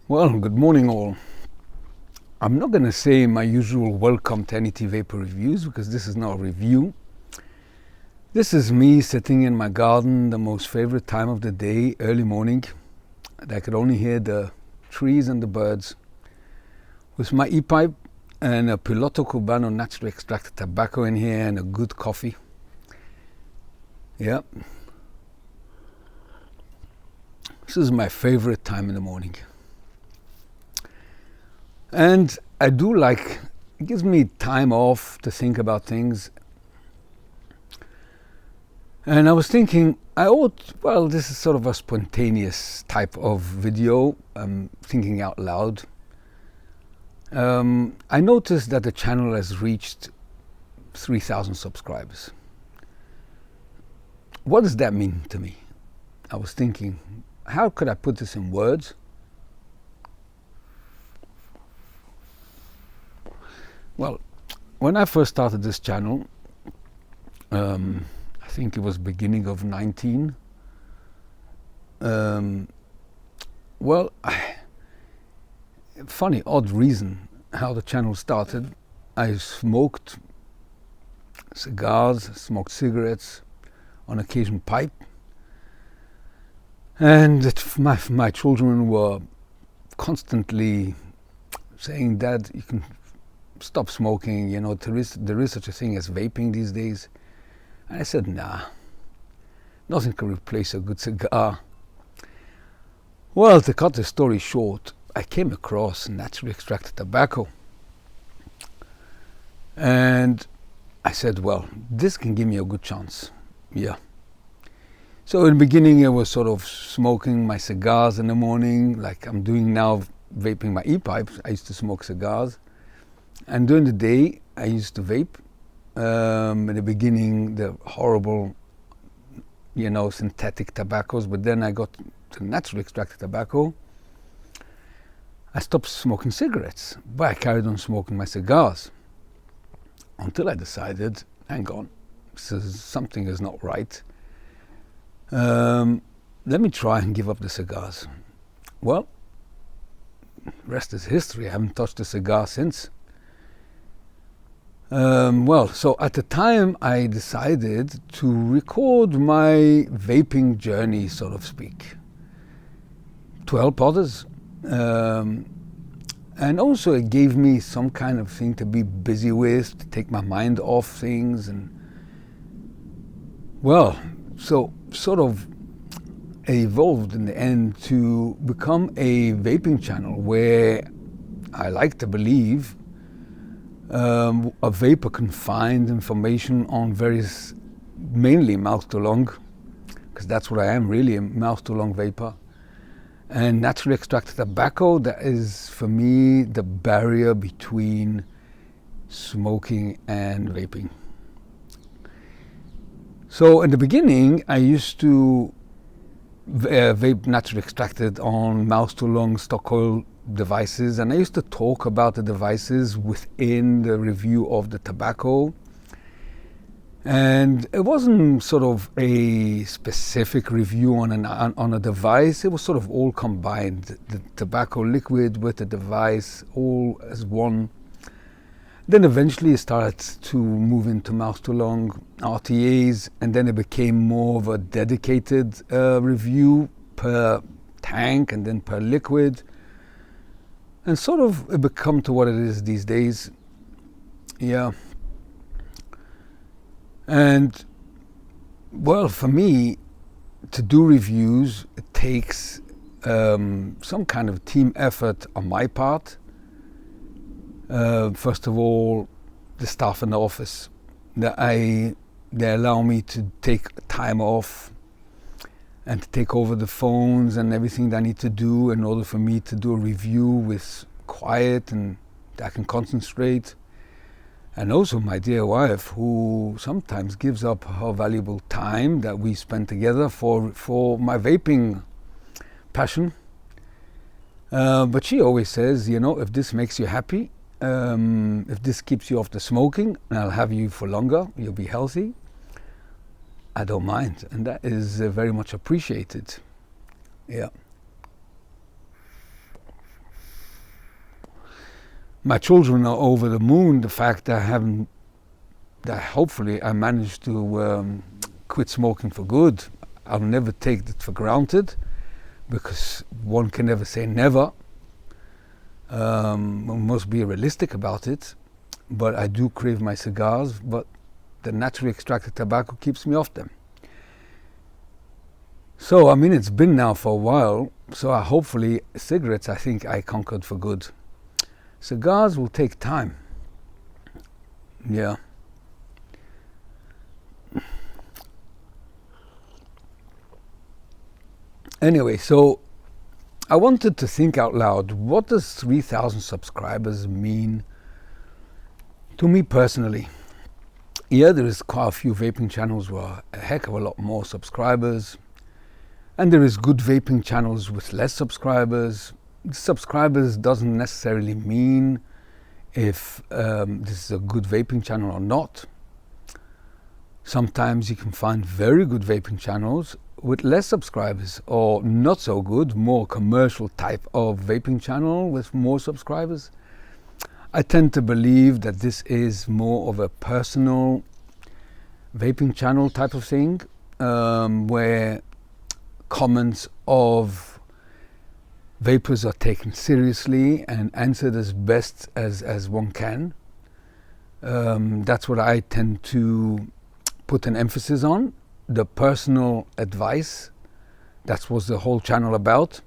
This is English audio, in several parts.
Well, good morning all. I'm not going to say my usual welcome to NET Vapor reviews because this is not a review. This is me sitting in my garden, the most favorite time of the day, early morning. And I could only hear the trees and the birds with my e-pipe and a Piloto Cubano naturally extracted tobacco in here and a good coffee. Yeah. This is my favorite time in the morning. And I do like, it gives me time off to think about things. And I was thinking, this is sort of a spontaneous type of video, thinking out loud. I noticed that the channel has reached 3,000 subscribers. What does that mean to me? I was thinking, how could I put this in words? Well, when I first started this channel, I think it was beginning of 19. Funny, odd reason how the channel started. I smoked cigars, smoked cigarettes, on occasion pipe. And my children were constantly saying, "Dad, you can stop smoking, you know, there is such a thing as vaping these days." And I said, nah, nothing can replace a good cigar. Well, to cut the story short, I came across naturally extracted tobacco. And I said, well, this can give me a good chance. Yeah. So in the beginning, I was sort of smoking my cigars in the morning, like I'm doing now, vaping my e-pipes. I used to smoke cigars. And during the day, I used to vape. In the beginning, the horrible, synthetic tobaccos, but then I got to naturally extracted tobacco. I stopped smoking cigarettes, but I carried on smoking my cigars until I decided, hang on, something is not right. Let me try and give up the cigars. Well, rest is history. I haven't touched a cigar since. So at the time I decided to record my vaping journey, so to speak, to help others. And also it gave me some kind of thing to be busy with, to take my mind off things. And so sort of evolved in the end to become a vaping channel where I like to believe a vapor can find information on various, mainly mouth to lung, because that's what I am, really, a mouth to lung vapor. And naturally extracted tobacco, that is for me the barrier between smoking and vaping. So in the beginning, I used to vape naturally extracted on mouth to lung stock oil devices, and I used to talk about the devices within the review of the tobacco. And it wasn't sort of a specific review on a device. It was sort of all combined, the tobacco liquid with the device, all as one. Then eventually it started to move into mouth to lung RTAs, and then it became more of a dedicated review per tank and then per liquid. And sort of it become to what it is these days. Yeah. And well, for me, to do reviews, it takes some kind of team effort on my part. First of all, the staff in the office, they allow me to take time off and to take over the phones and everything that I need to do in order for me to do a review with quiet and I can concentrate. And also my dear wife, who sometimes gives up her valuable time that we spend together for my vaping passion. But she always says, if this makes you happy, if this keeps you off the smoking, and I'll have you for longer, you'll be healthy, I don't mind, and that is very much appreciated. Yeah. My children are over the moon. The fact that hopefully I managed to quit smoking for good. I'll never take it for granted, because one can never say never. One must be realistic about it. But I do crave my cigars, but the naturally extracted tobacco keeps me off them. So, I mean, it's been now for a while, so hopefully cigarettes I think I conquered for good. Cigars will take time. Yeah. Anyway, so I wanted to think out loud, what does 3,000 subscribers mean to me personally? Yeah, there is quite a few vaping channels with a heck of a lot more subscribers. And there is good vaping channels with less subscribers. Subscribers doesn't necessarily mean if this is a good vaping channel or not. Sometimes you can find very good vaping channels with less subscribers, or not so good, more commercial type of vaping channel with more subscribers. I tend to believe that this is more of a personal vaping channel type of thing, where comments of vapors are taken seriously and answered as best as one can. That's what I tend to put an emphasis on, the personal advice. That's what the whole channel about.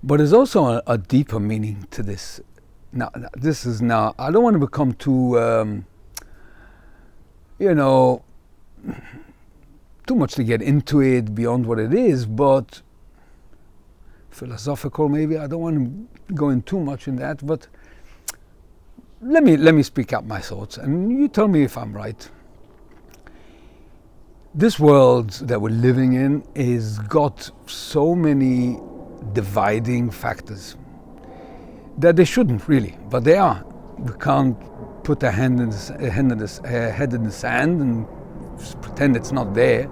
But there's also a deeper meaning to this. Now, I don't want to become too, too much to get into it beyond what it is, but philosophical maybe. I don't want to go in too much in that, but let me speak out my thoughts and you tell me if I'm right. This world that we're living in is got so many dividing factors that they shouldn't really, but they are. We can't put a head in the sand and pretend it's not there.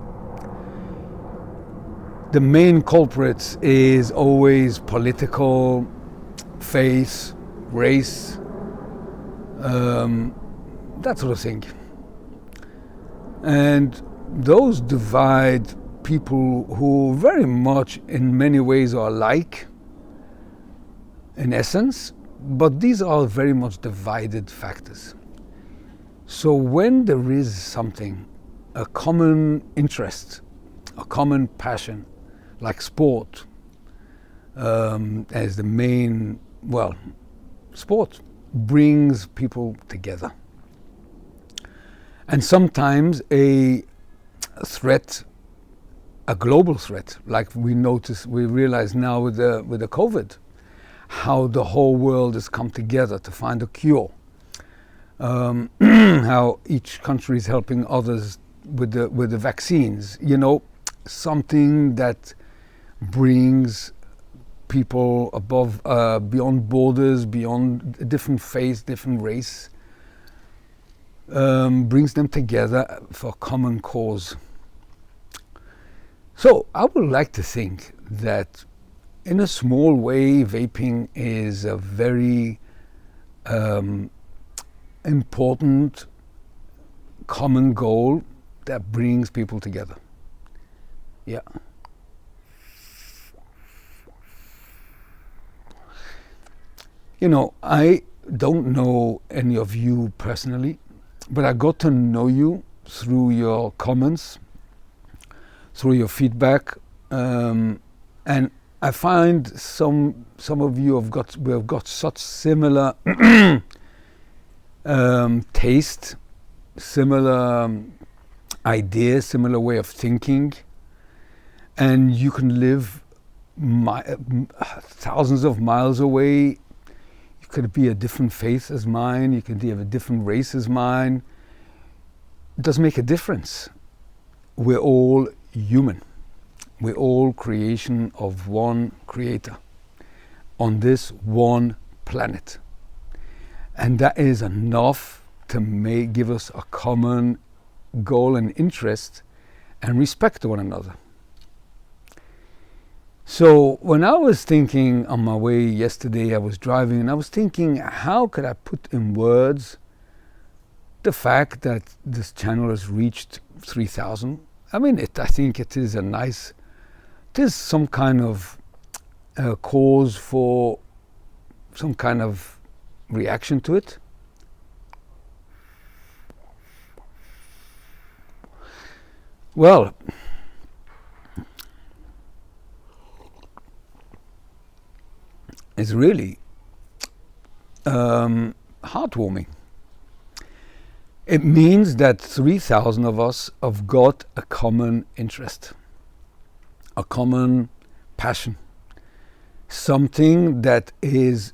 The main culprit is always political, faith, race, that sort of thing. And those divide people who very much in many ways are alike in essence, but these are very much divided factors. So when there is something, a common interest, a common passion, like sport, as the main, sport brings people together. And sometimes a threat, a global threat, like we realize now with the COVID, how the whole world has come together to find a cure. How each country is helping others with the vaccines. Something that brings people above, beyond borders, beyond different faith, different race, brings them together for a common cause. So I would like to think that in a small way, vaping is a very important common goal that brings people together. Yeah. I don't know any of you personally, but I got to know you through your comments, through your feedback, and I find some of you have got such similar taste, similar ideas, similar way of thinking, and you can live thousands of miles away. You could be a different faith as mine, you could have a different race as mine. It doesn't make a difference. We're all human. We're all creation of one creator on this one planet. And that is enough to give us a common goal and interest and respect to one another. So when I was thinking on my way yesterday, I was driving and I was thinking, how could I put in words the fact that this channel has reached 3,000? I mean, I think it is some kind of cause for some kind of reaction to it. Well, it's really heartwarming. It means that 3,000 of us have got a common interest, a common passion, something that is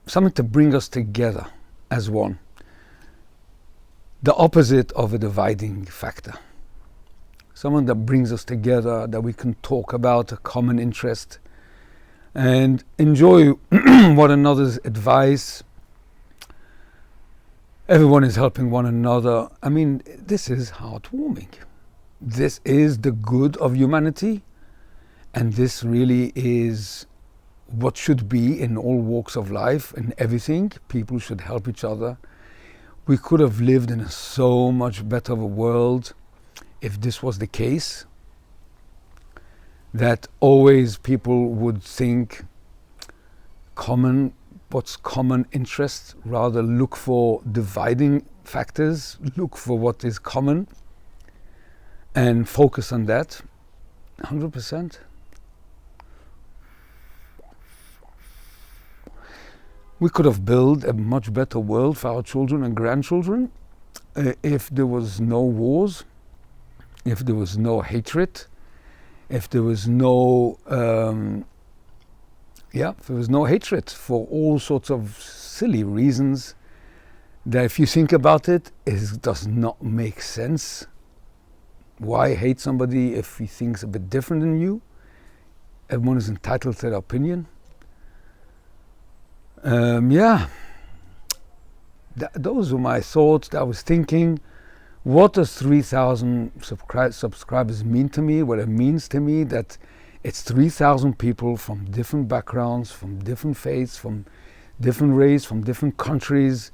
something to bring us together as one. The opposite of a dividing factor. Someone that brings us together, that we can talk about a common interest and enjoy one another's advice. Everyone is helping one another. I mean, this is heartwarming. This is the good of humanity, and this really is what should be in all walks of life and everything. People should help each other. We could have lived in a so much better world if this was the case, that always people would think what's common interest, rather look for dividing factors, look for what is common and focus on that. 100%. We could have built a much better world for our children and grandchildren if there was no wars, if there was no hatred, if there was no hatred for all sorts of silly reasons that, if you think about it, it does not make sense. Why hate somebody if he thinks a bit different than you? Everyone is entitled to their opinion. Those were my thoughts. I was thinking, what does 3,000 subscribers mean to me? What it means to me, that it's 3,000 people from different backgrounds, from different faiths, from different race, from different countries,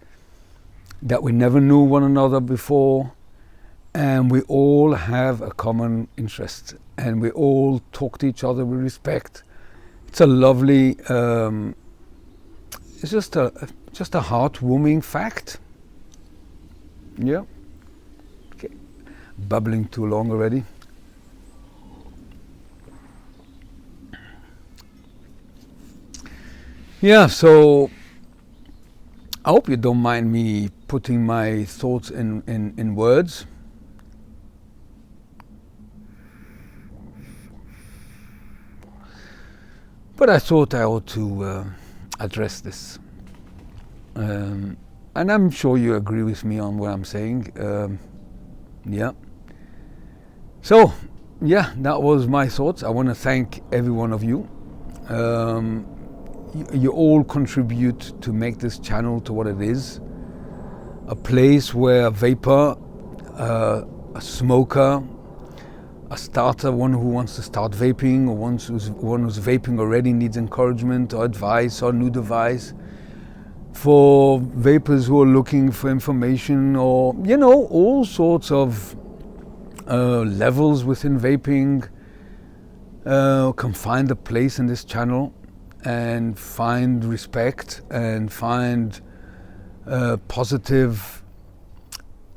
that we never knew one another before, and we all have a common interest, and we all talk to each other with respect. It's a lovely, it's just a heartwarming fact. Yeah. Okay. Bubbling too long already. Yeah, so I hope you don't mind me putting my thoughts in words. But I thought I ought to address this. And I'm sure you agree with me on what I'm saying. Yeah. So, yeah, that was my thoughts. I want to thank every one of you. You all contribute to make this channel to what it is. A place where a vapor, a smoker, a starter, one who wants to start vaping, or one who's vaping already needs encouragement or advice or new device. For vapors who are looking for information, or all sorts of levels within vaping, can find a place in this channel and find respect and find positive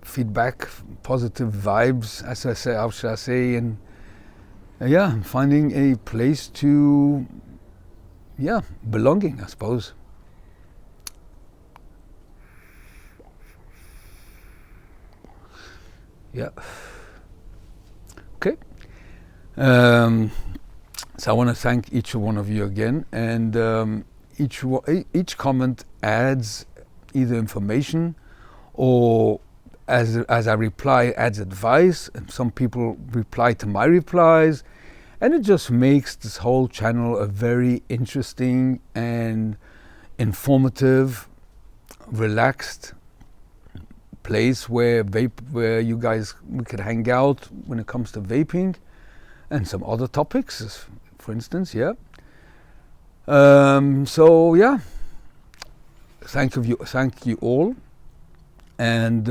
feedback, positive vibes, as I say, how should I say, and finding a place to, belonging, I suppose. Yeah. Okay. So I want to thank each one of you again, and each comment adds either information, or as I reply, adds advice, and some people reply to my replies, and it just makes this whole channel a very interesting and informative, relaxed place where you guys we could hang out when it comes to vaping and some other topics, for instance. Yeah. So yeah, thank you all, and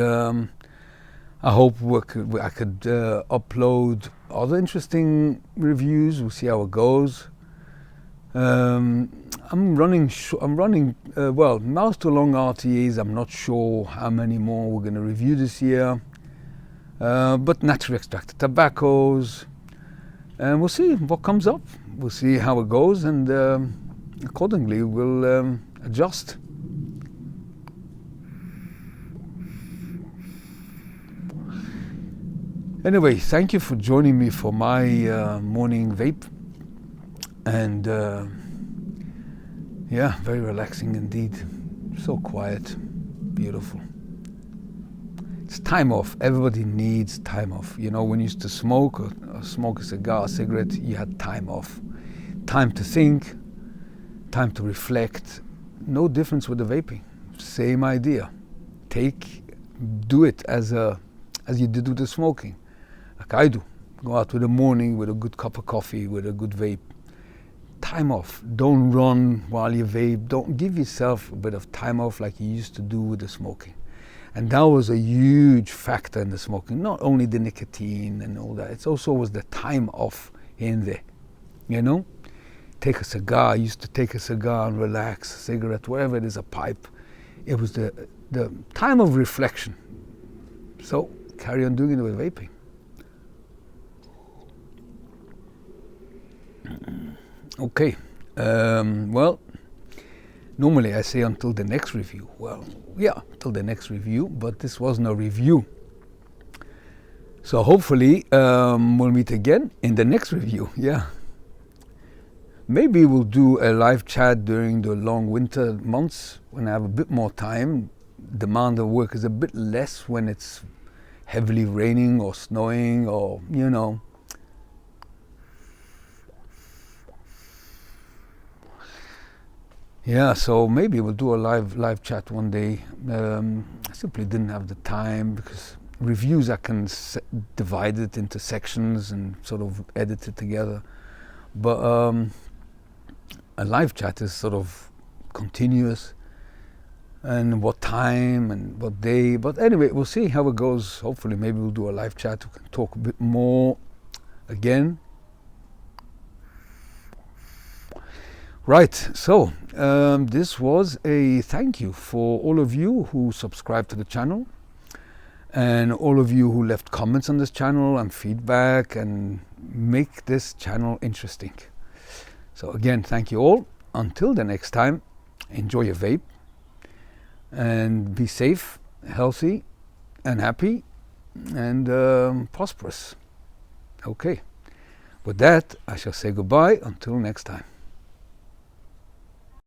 I hope I could upload other interesting reviews. We'll see how it goes. I'm running well, mouse to long RTAs. I'm not sure how many more we're going to review this year, but naturally extracted tobaccos, and we'll see what comes up. We'll see how it goes, and accordingly we'll adjust. Anyway, thank you for joining me for my morning vape, and yeah, very relaxing indeed. So quiet, beautiful. It's time off. Everybody needs time off. You know, when you used to smoke or smoke a cigar, a cigarette, you had time off. Time to think, time to reflect. No difference with the vaping. Same idea. Do it as you did with the smoking. Like I do. Go out with the morning with a good cup of coffee, with a good vape. Time off. Don't run while you vape. Don't give yourself a bit of time off like you used to do with the smoking. And that was a huge factor in the smoking. Not only the nicotine and all that. It also was the time off in there. You know? Take a cigar. I used to take a cigar and relax. A cigarette, whatever it is, a pipe. It was the time of reflection. So carry on doing it with vaping. Okay, well, normally I say until the next review. Well, yeah, until the next review, but this wasn't a review. So hopefully we'll meet again in the next review, yeah. Maybe we'll do a live chat during the long winter months when I have a bit more time. Demand of work is a bit less when it's heavily raining or snowing or, you know. Yeah, so maybe we'll do a live chat one day. I simply didn't have the time because reviews I can divide it into sections and sort of edit it together. But a live chat is sort of continuous, and what time and what day. But anyway, we'll see how it goes. Hopefully, maybe we'll do a live chat. We can talk a bit more again. Right, so this was a thank you for all of you who subscribed to the channel and all of you who left comments on this channel and feedback and make this channel interesting. So again, thank you all. Until the next time, enjoy your vape and be safe, healthy and happy and prosperous. Okay, with that, I shall say goodbye until next time.